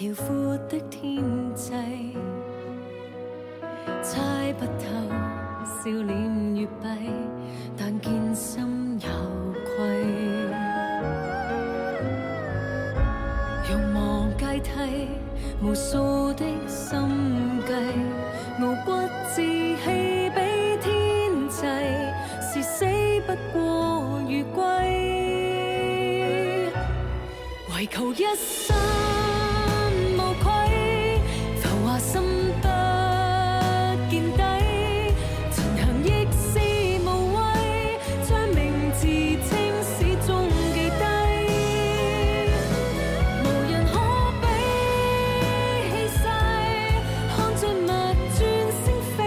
遼闊的天際，猜不透笑臉越閉，但見心有愧。欲望階梯，無數的心計，傲骨志氣比天際，是死不過如歸，為求一生無愧，浮華心不見底，前行亦是無謂，將名字青史中記低，無人可比氣勢，看着物轉星飛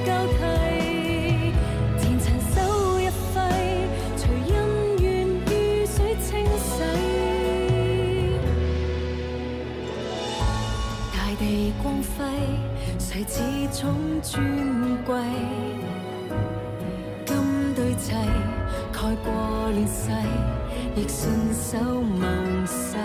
交替，前塵手一揮，隨恩怨於水清洗，大地光輝，誰自重尊貴，金對齊，蓋過亂世，亦信守盟誓。